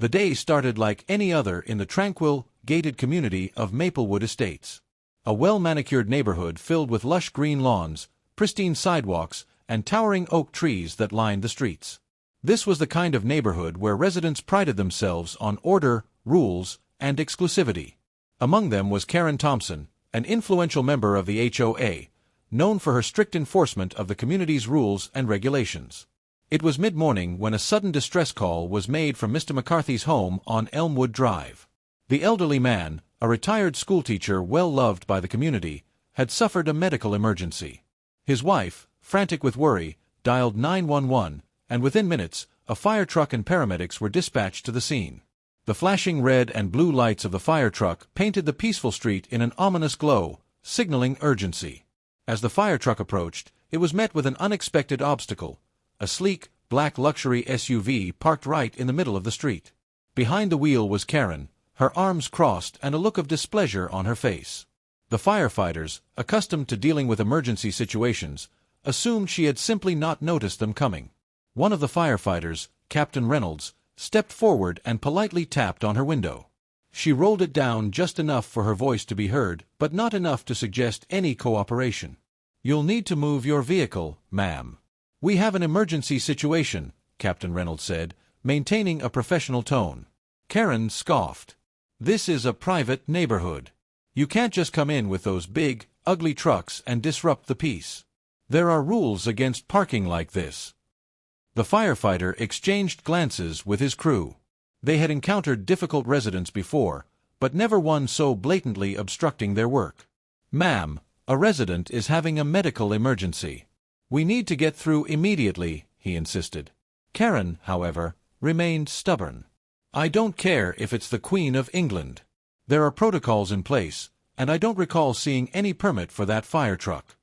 The day started like any other in the tranquil, gated community of Maplewood Estates. A well-manicured neighborhood filled with lush green lawns, pristine sidewalks, and towering oak trees that lined the streets. This was the kind of neighborhood where residents prided themselves on order, rules, and exclusivity. Among them was Karen Thompson, an influential member of the HOA, known for her strict enforcement of the community's rules and regulations. It was mid-morning when a sudden distress call was made from Mr. McCarthy's home on Elmwood Drive. The elderly man, a retired schoolteacher well-loved by the community, had suffered a medical emergency. His wife, frantic with worry, dialed 911, and within minutes, a fire truck and paramedics were dispatched to the scene. The flashing red and blue lights of the fire truck painted the peaceful street in an ominous glow, signaling urgency. As the fire truck approached, it was met with an unexpected obstacle: a sleek, black luxury SUV parked right in the middle of the street. Behind the wheel was Karen, her arms crossed and a look of displeasure on her face. The firefighters, accustomed to dealing with emergency situations, assumed she had simply not noticed them coming. One of the firefighters, Captain Reynolds, stepped forward and politely tapped on her window. She rolled it down just enough for her voice to be heard, but not enough to suggest any cooperation. "You'll need to move your vehicle, ma'am. We have an emergency situation," Captain Reynolds said, maintaining a professional tone. Karen scoffed. "This is a private neighborhood. You can't just come in with those big, ugly trucks and disrupt the peace. There are rules against parking like this." The firefighter exchanged glances with his crew. They had encountered difficult residents before, but never one so blatantly obstructing their work. "Ma'am, a resident is having a medical emergency. We need to get through immediately," he insisted. Karen, however, remained stubborn. "I don't care if it's the Queen of England. There are protocols in place, and I don't recall seeing any permit for that fire truck."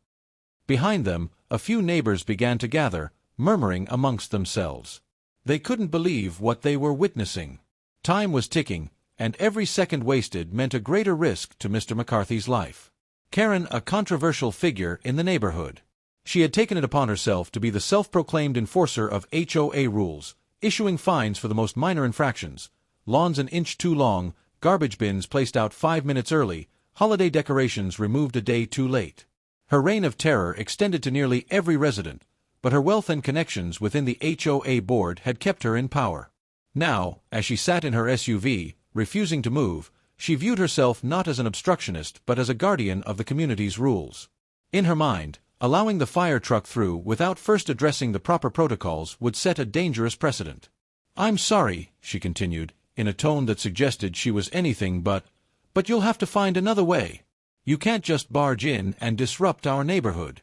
Behind them, a few neighbors began to gather, murmuring amongst themselves. They couldn't believe what they were witnessing. Time was ticking, and every second wasted meant a greater risk to Mr. McCarthy's life. Karen, a controversial figure in the neighborhood. She had taken it upon herself to be the self-proclaimed enforcer of HOA rules, issuing fines for the most minor infractions: lawns an inch too long, garbage bins placed out 5 minutes early, holiday decorations removed a day too late. Her reign of terror extended to nearly every resident, but her wealth and connections within the HOA board had kept her in power. Now, as she sat in her SUV, refusing to move, she viewed herself not as an obstructionist but as a guardian of the community's rules. In her mind, allowing the fire truck through without first addressing the proper protocols would set a dangerous precedent. "I'm sorry," she continued, in a tone that suggested she was anything but you'll have to find another way. You can't just barge in and disrupt our neighborhood."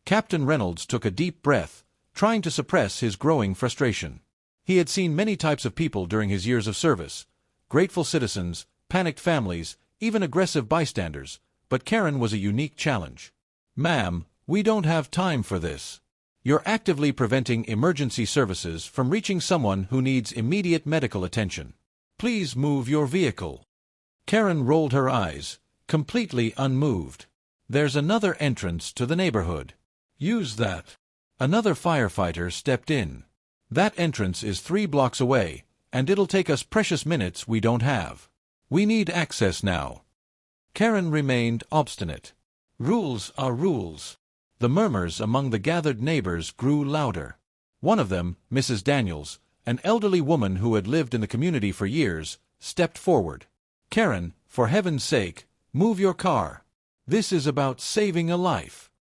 Captain Reynolds took a deep breath, trying to suppress his growing frustration. He had seen many types of people during his years of service: grateful citizens, panicked families, even aggressive bystanders, but Karen was a unique challenge. "Ma'am, we don't have time for this. You're actively preventing emergency services from reaching someone who needs immediate medical attention. Please move your vehicle." Karen rolled her eyes, completely unmoved. "There's another entrance to the neighborhood. Use that." Another firefighter stepped in. "That entrance is 3 blocks away, and it'll take us precious minutes we don't have. We need access now." Karen remained obstinate. "Rules are rules." The murmurs among the gathered neighbors grew louder. One of them, Mrs. Daniels, an elderly woman who had lived in the community for years, stepped forward. "Karen, for heaven's sake, move your car. This is about saving a life."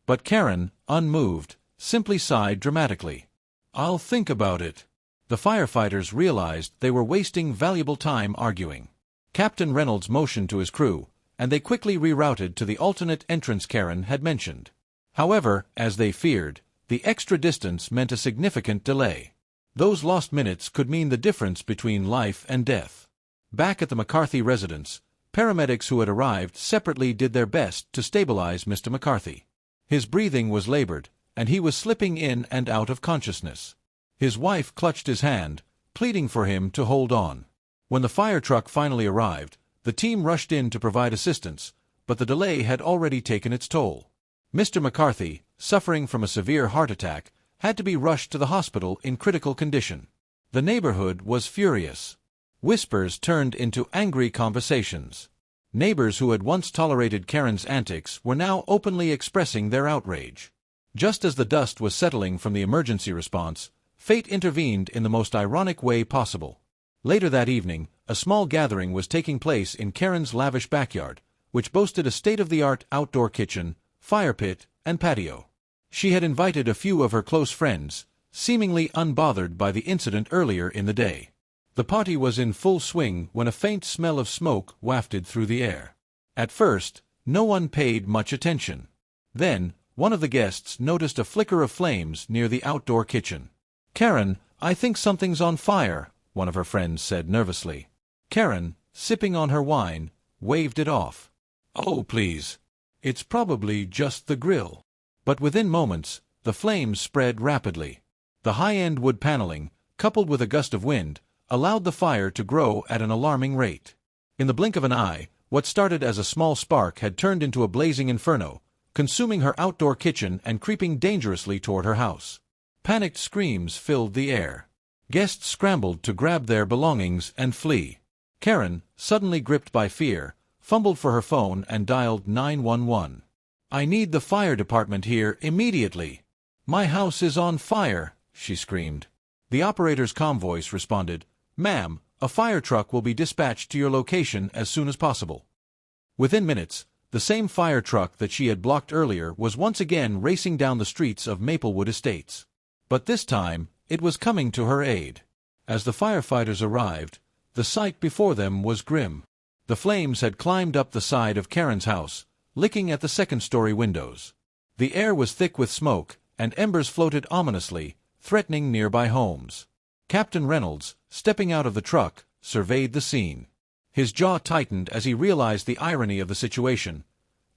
But Karen, unmoved, simply sighed dramatically. "I'll think about it." The firefighters realized they were wasting valuable time arguing. Captain Reynolds motioned to his crew, and they quickly rerouted to the alternate entrance Karen had mentioned. However, as they feared, the extra distance meant a significant delay. Those lost minutes could mean the difference between life and death. Back at the McCarthy residence, paramedics who had arrived separately did their best to stabilize Mr. McCarthy. His breathing was labored, and he was slipping in and out of consciousness. His wife clutched his hand, pleading for him to hold on. When the fire truck finally arrived, the team rushed in to provide assistance, but the delay had already taken its toll. Mr. McCarthy, suffering from a severe heart attack, had to be rushed to the hospital in critical condition. The neighborhood was furious. Whispers turned into angry conversations. Neighbors who had once tolerated Karen's antics were now openly expressing their outrage. Just as the dust was settling from the emergency response, fate intervened in the most ironic way possible. Later that evening, a small gathering was taking place in Karen's lavish backyard, which boasted a state-of-the-art outdoor kitchen, fire pit, and patio. She had invited a few of her close friends, seemingly unbothered by the incident earlier in the day. The party was in full swing when a faint smell of smoke wafted through the air. At first, no one paid much attention. Then, one of the guests noticed a flicker of flames near the outdoor kitchen. "Karen, I think something's on fire," one of her friends said nervously. Karen, sipping on her wine, waved it off. "Oh, please. It's probably just the grill." But within moments, the flames spread rapidly. The high-end wood paneling, coupled with a gust of wind, allowed the fire to grow at an alarming rate. In the blink of an eye, what started as a small spark had turned into a blazing inferno, consuming her outdoor kitchen and creeping dangerously toward her house. Panicked screams filled the air. Guests scrambled to grab their belongings and flee. Karen, suddenly gripped by fear, fumbled for her phone and dialed 911. "I need the fire department here immediately. My house is on fire," she screamed. The operator's calm voice responded, "Ma'am, a fire truck will be dispatched to your location as soon as possible." Within minutes, the same fire truck that she had blocked earlier was once again racing down the streets of Maplewood Estates. But this time, it was coming to her aid. As the firefighters arrived, the sight before them was grim. The flames had climbed up the side of Karen's house, licking at the second-story windows. The air was thick with smoke, and embers floated ominously, threatening nearby homes. Captain Reynolds, stepping out of the truck, surveyed the scene. His jaw tightened as he realized the irony of the situation.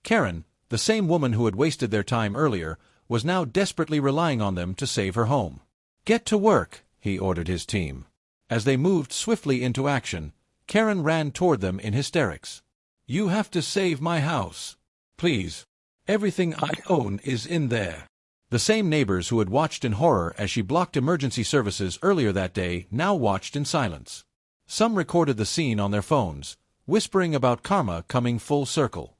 Karen, the same woman who had wasted their time earlier, was now desperately relying on them to save her home. "Get to work," he ordered his team. As they moved swiftly into action, Karen ran toward them in hysterics. "You have to save my house. Please. Everything I own is in there." The same neighbors who had watched in horror as she blocked emergency services earlier that day now watched in silence. Some recorded the scene on their phones, whispering about karma coming full circle.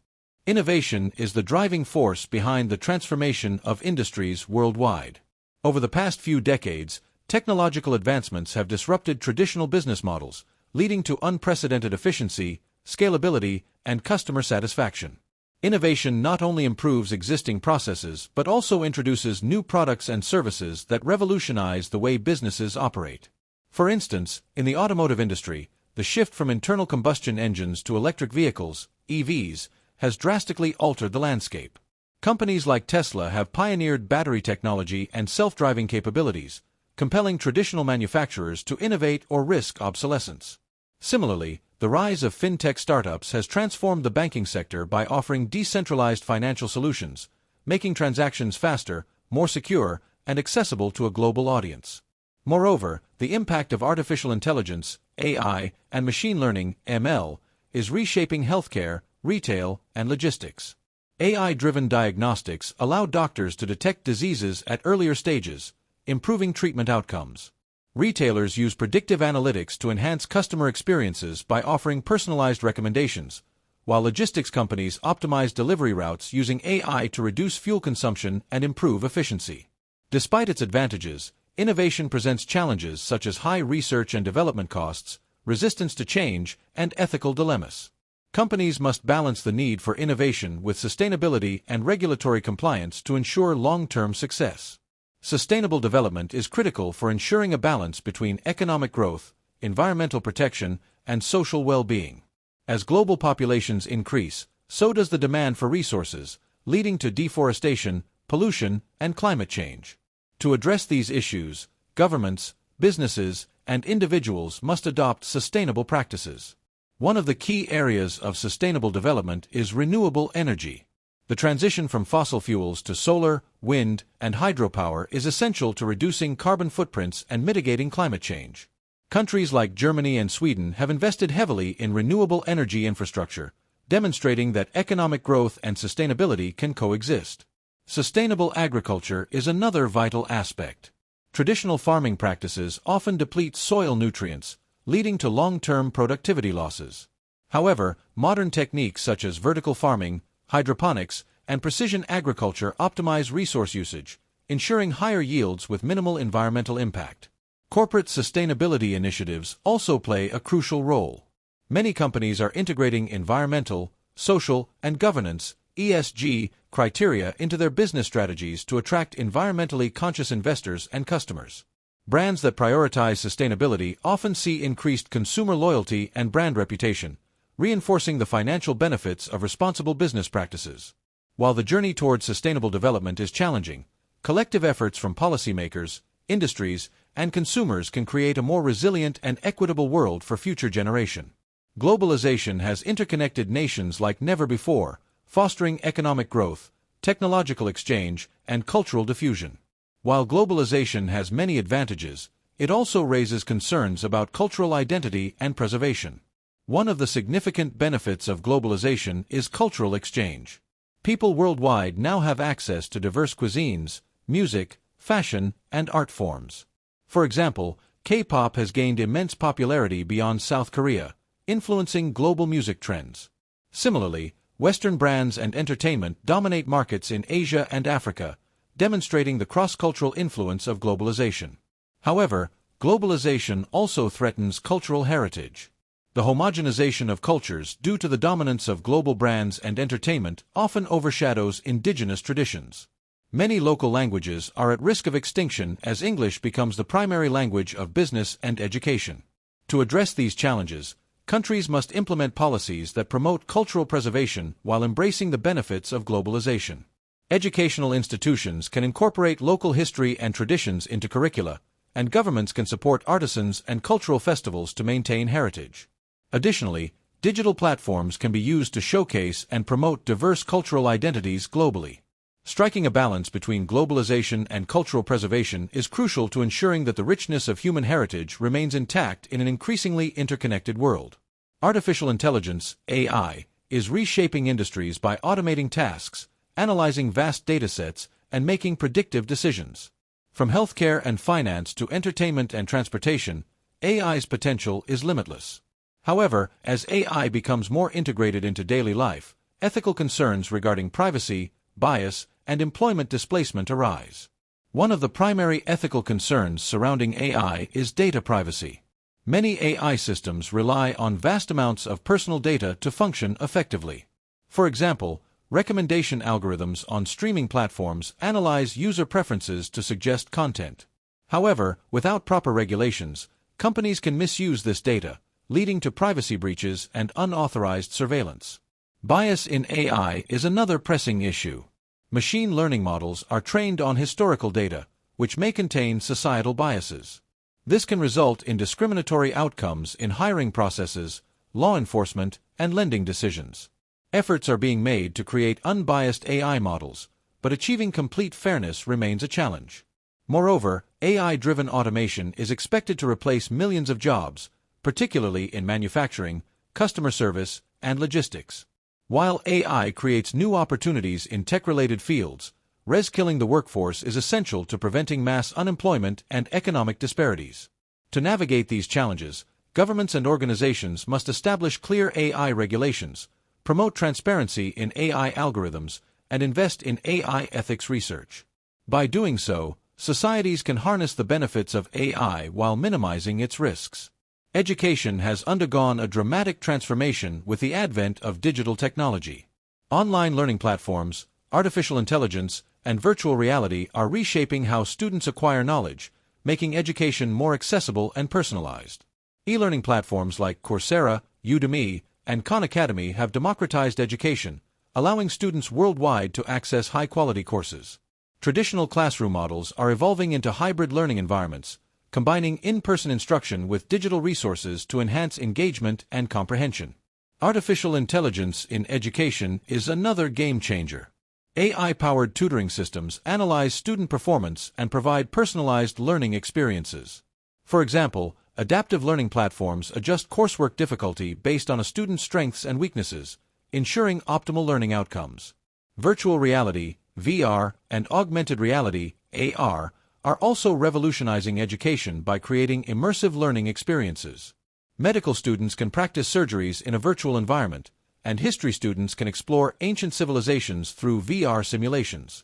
Innovation is the driving force behind the transformation of industries worldwide. Over the past few decades, technological advancements have disrupted traditional business models, leading to unprecedented efficiency, scalability, and customer satisfaction. Innovation not only improves existing processes but also introduces new products and services that revolutionize the way businesses operate. For instance, in the automotive industry, the shift from internal combustion engines to electric vehicles, EVs, has drastically altered the landscape. Companies like Tesla have pioneered battery technology and self-driving capabilities, compelling traditional manufacturers to innovate or risk obsolescence. Similarly, the rise of fintech startups has transformed the banking sector by offering decentralized financial solutions, making transactions faster, more secure, and accessible to a global audience. Moreover, the impact of artificial intelligence, AI, and machine learning, ML, is reshaping healthcare, retail, and logistics. AI-driven diagnostics allow doctors to detect diseases at earlier stages, improving treatment outcomes. Retailers use predictive analytics to enhance customer experiences by offering personalized recommendations, while logistics companies optimize delivery routes using AI to reduce fuel consumption and improve efficiency. Despite its advantages, innovation presents challenges such as high research and development costs, resistance to change, and ethical dilemmas. Companies must balance the need for innovation with sustainability and regulatory compliance to ensure long-term success. Sustainable development is critical for ensuring a balance between economic growth, environmental protection, and social well-being. As global populations increase, so does the demand for resources, leading to deforestation, pollution, and climate change. To address these issues, governments, businesses, and individuals must adopt sustainable practices. One of the key areas of sustainable development is renewable energy. The transition from fossil fuels to solar, wind, and hydropower is essential to reducing carbon footprints and mitigating climate change. Countries like Germany and Sweden have invested heavily in renewable energy infrastructure, demonstrating that economic growth and sustainability can coexist. Sustainable agriculture is another vital aspect. Traditional farming practices often deplete soil nutrients, leading to long-term productivity losses. However, modern techniques such as vertical farming, hydroponics, and precision agriculture optimize resource usage, ensuring higher yields with minimal environmental impact. Corporate sustainability initiatives also play a crucial role. Many companies are integrating environmental, social, and governance (ESG) criteria into their business strategies to attract environmentally conscious investors and customers. Brands that prioritize sustainability often see increased consumer loyalty and brand reputation, reinforcing the financial benefits of responsible business practices. While the journey towards sustainable development is challenging, collective efforts from policymakers, industries, and consumers can create a more resilient and equitable world for future generations. Globalization has interconnected nations like never before, fostering economic growth, technological exchange, and cultural diffusion. While globalization has many advantages, it also raises concerns about cultural identity and preservation. One of the significant benefits of globalization is cultural exchange. People worldwide now have access to diverse cuisines, music, fashion, and art forms. For example, K-pop has gained immense popularity beyond South Korea, influencing global music trends. Similarly, Western brands and entertainment dominate markets in Asia and Africa, demonstrating the cross-cultural influence of globalization. However, globalization also threatens cultural heritage. The homogenization of cultures due to the dominance of global brands and entertainment often overshadows indigenous traditions. Many local languages are at risk of extinction as English becomes the primary language of business and education. To address these challenges, countries must implement policies that promote cultural preservation while embracing the benefits of globalization. Educational institutions can incorporate local history and traditions into curricula, and governments can support artisans and cultural festivals to maintain heritage. Additionally, digital platforms can be used to showcase and promote diverse cultural identities globally. Striking a balance between globalization and cultural preservation is crucial to ensuring that the richness of human heritage remains intact in an increasingly interconnected world. Artificial intelligence, AI, is reshaping industries by automating tasks, analyzing vast datasets, and making predictive decisions. From healthcare and finance to entertainment and transportation, AI's potential is limitless. However, as AI becomes more integrated into daily life, ethical concerns regarding privacy, bias, and employment displacement arise. One of the primary ethical concerns surrounding AI is data privacy. Many AI systems rely on vast amounts of personal data to function effectively. For example, recommendation algorithms on streaming platforms analyze user preferences to suggest content. However, without proper regulations, companies can misuse this data, leading to privacy breaches and unauthorized surveillance. Bias in AI is another pressing issue. Machine learning models are trained on historical data, which may contain societal biases. This can result in discriminatory outcomes in hiring processes, law enforcement, and lending decisions. Efforts are being made to create unbiased AI models, but achieving complete fairness remains a challenge. Moreover, AI-driven automation is expected to replace millions of jobs, particularly in manufacturing, customer service, and logistics. While AI creates new opportunities in tech-related fields, reskilling the workforce is essential to preventing mass unemployment and economic disparities. To navigate these challenges, governments and organizations must establish clear AI regulations, promote transparency in AI algorithms, and invest in AI ethics research. By doing so, societies can harness the benefits of AI while minimizing its risks. Education has undergone a dramatic transformation with the advent of digital technology. Online learning platforms, artificial intelligence, and virtual reality are reshaping how students acquire knowledge, making education more accessible and personalized. E-learning platforms like Coursera, Udemy, and Khan Academy have democratized education, allowing students worldwide to access high-quality courses. Traditional classroom models are evolving into hybrid learning environments, combining in-person instruction with digital resources to enhance engagement and comprehension. Artificial intelligence in education is another game-changer. AI-powered tutoring systems analyze student performance and provide personalized learning experiences. For example, adaptive learning platforms adjust coursework difficulty based on a student's strengths and weaknesses, ensuring optimal learning outcomes. Virtual reality, VR, and augmented reality, AR, are also revolutionizing education by creating immersive learning experiences. Medical students can practice surgeries in a virtual environment, and history students can explore ancient civilizations through VR simulations.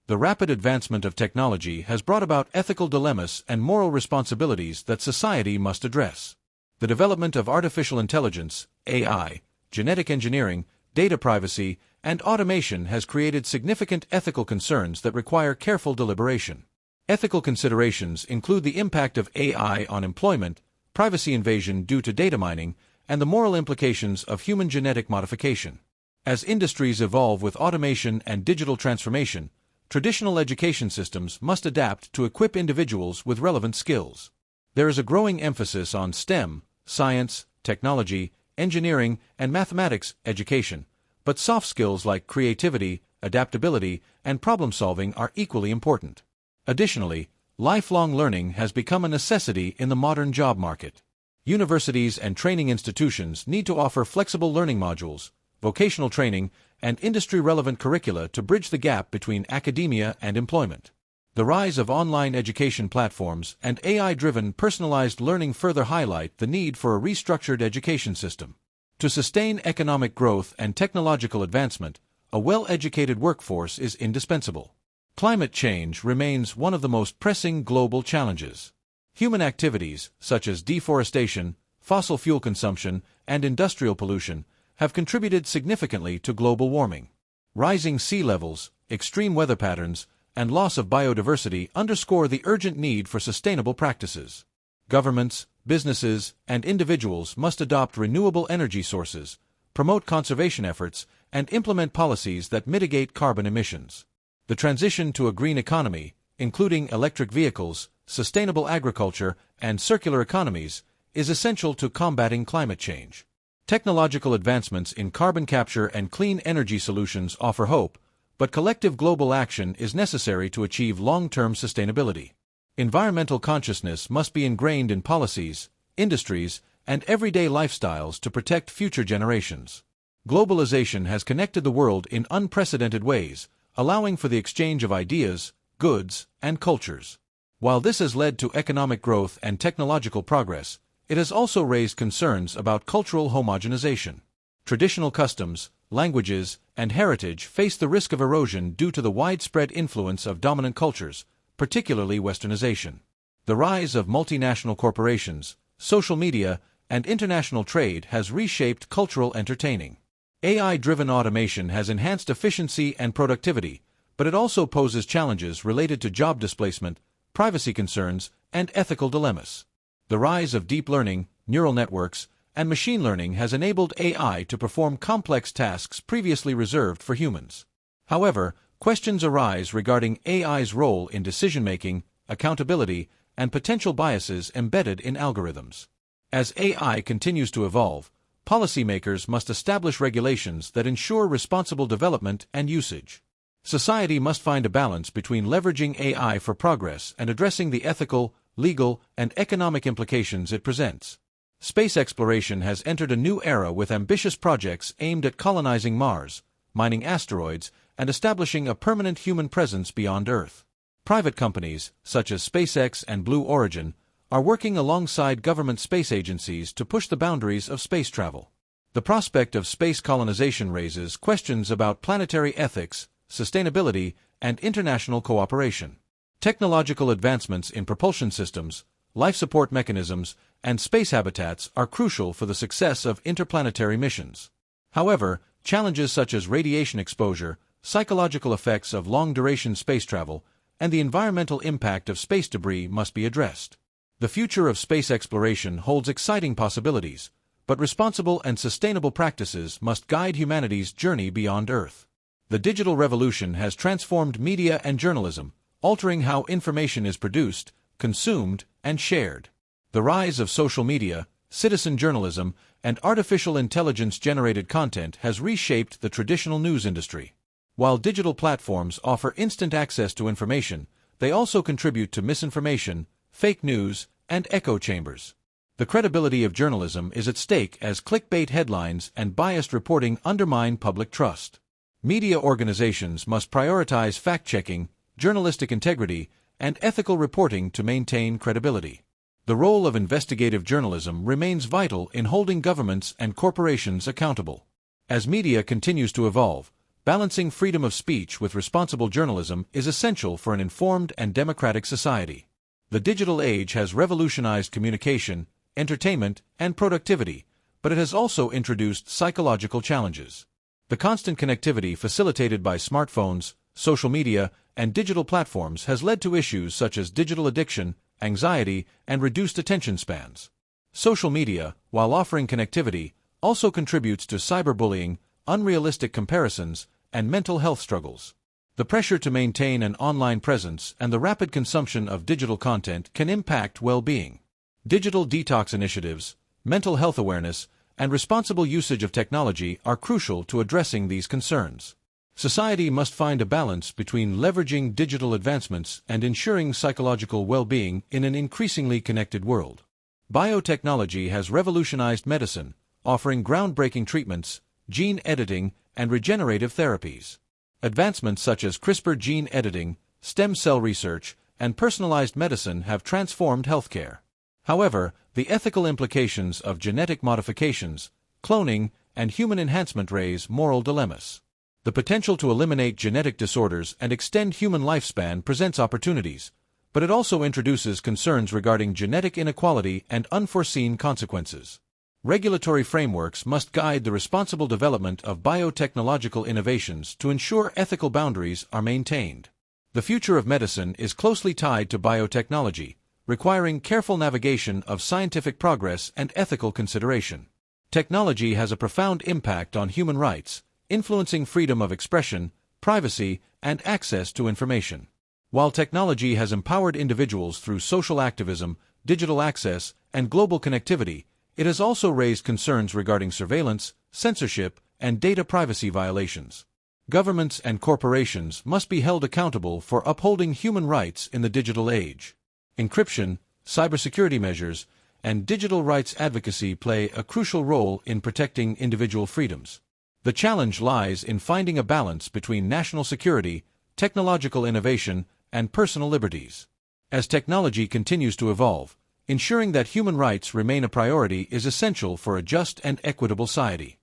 The rapid advancement of technology has brought about ethical dilemmas and moral responsibilities that society must address. The development of artificial intelligence, AI, genetic engineering, data privacy, and automation has created significant ethical concerns that require careful deliberation. Ethical considerations include the impact of AI on employment, privacy invasion due to data mining, and the moral implications of human genetic modification. As industries evolve with automation and digital transformation, traditional education systems must adapt to equip individuals with relevant skills. There is a growing emphasis on STEM, science, technology, engineering, and mathematics education, but soft skills like creativity, adaptability, and problem-solving are equally important. Additionally, lifelong learning has become a necessity in the modern job market. Universities and training institutions need to offer flexible learning modules, vocational training, and industry-relevant curricula to bridge the gap between academia and employment. The rise of online education platforms and AI-driven personalized learning further highlight the need for a restructured education system. To sustain economic growth and technological advancement, a well-educated workforce is indispensable. Climate change remains one of the most pressing global challenges. Human activities, such as deforestation, fossil fuel consumption, and industrial pollution, have contributed significantly to global warming. Rising sea levels, extreme weather patterns, and loss of biodiversity underscore the urgent need for sustainable practices. Governments, businesses, and individuals must adopt renewable energy sources, promote conservation efforts, and implement policies that mitigate carbon emissions. The transition to a green economy, including electric vehicles, sustainable agriculture, and circular economies, is essential to combating climate change. Technological advancements in carbon capture and clean energy solutions offer hope, but collective global action is necessary to achieve long-term sustainability. Environmental consciousness must be ingrained in policies, industries, and everyday lifestyles to protect future generations. Globalization has connected the world in unprecedented ways, allowing for the exchange of ideas, goods, and cultures. While this has led to economic growth and technological progress, it has also raised concerns about cultural homogenization. Traditional customs, languages, and heritage face the risk of erosion due to the widespread influence of dominant cultures, particularly Westernization. The rise of multinational corporations, social media, and international trade has reshaped cultural entertaining. AI-driven automation has enhanced efficiency and productivity, but it also poses challenges related to job displacement, privacy concerns, and ethical dilemmas. The rise of deep learning, neural networks, and machine learning has enabled AI to perform complex tasks previously reserved for humans. However, questions arise regarding AI's role in decision-making, accountability, and potential biases embedded in algorithms. As AI continues to evolve, policymakers must establish regulations that ensure responsible development and usage. Society must find a balance between leveraging AI for progress and addressing the ethical, legal, and economic implications it presents. Space exploration has entered a new era with ambitious projects aimed at colonizing Mars, mining asteroids, and establishing a permanent human presence beyond Earth. Private companies, such as SpaceX and Blue Origin, are working alongside government space agencies to push the boundaries of space travel. The prospect of space colonization raises questions about planetary ethics, sustainability, and international cooperation. Technological advancements in propulsion systems, life support mechanisms, and space habitats are crucial for the success of interplanetary missions. However, challenges such as radiation exposure, psychological effects of long-duration space travel, and the environmental impact of space debris must be addressed. The future of space exploration holds exciting possibilities, but responsible and sustainable practices must guide humanity's journey beyond Earth. The digital revolution has transformed media and journalism, altering how information is produced, consumed, and shared. The rise of social media, citizen journalism, and artificial intelligence-generated content has reshaped the traditional news industry. While digital platforms offer instant access to information, they also contribute to misinformation, fake news, and echo chambers. The credibility of journalism is at stake as clickbait headlines and biased reporting undermine public trust. Media organizations must prioritize fact-checking, journalistic integrity, and ethical reporting to maintain credibility. The role of investigative journalism remains vital in holding governments and corporations accountable. As media continues to evolve, balancing freedom of speech with responsible journalism is essential for an informed and democratic society. The digital age has revolutionized communication, entertainment, and productivity, but it has also introduced psychological challenges. The constant connectivity facilitated by smartphones, social media, and digital platforms has led to issues such as digital addiction, anxiety, and reduced attention spans. Social media, while offering connectivity, also contributes to cyberbullying, unrealistic comparisons, and mental health struggles. The pressure to maintain an online presence and the rapid consumption of digital content can impact well-being. Digital detox initiatives, mental health awareness, and responsible usage of technology are crucial to addressing these concerns. Society must find a balance between leveraging digital advancements and ensuring psychological well-being in an increasingly connected world. Biotechnology has revolutionized medicine, offering groundbreaking treatments, gene editing, and regenerative therapies. Advancements such as CRISPR gene editing, stem cell research, and personalized medicine have transformed healthcare. However, the ethical implications of genetic modifications, cloning, and human enhancement raise moral dilemmas. The potential to eliminate genetic disorders and extend human lifespan presents opportunities, but it also introduces concerns regarding genetic inequality and unforeseen consequences. Regulatory frameworks must guide the responsible development of biotechnological innovations to ensure ethical boundaries are maintained. The future of medicine is closely tied to biotechnology, requiring careful navigation of scientific progress and ethical consideration. Technology has a profound impact on human rights, influencing freedom of expression, privacy, and access to information. While technology has empowered individuals through social activism, digital access, and global connectivity, it has also raised concerns regarding surveillance, censorship, and data privacy violations. Governments and corporations must be held accountable for upholding human rights in the digital age. Encryption, cybersecurity measures, and digital rights advocacy play a crucial role in protecting individual freedoms. The challenge lies in finding a balance between national security, technological innovation, and personal liberties. As technology continues to evolve, ensuring that human rights remain a priority is essential for a just and equitable society.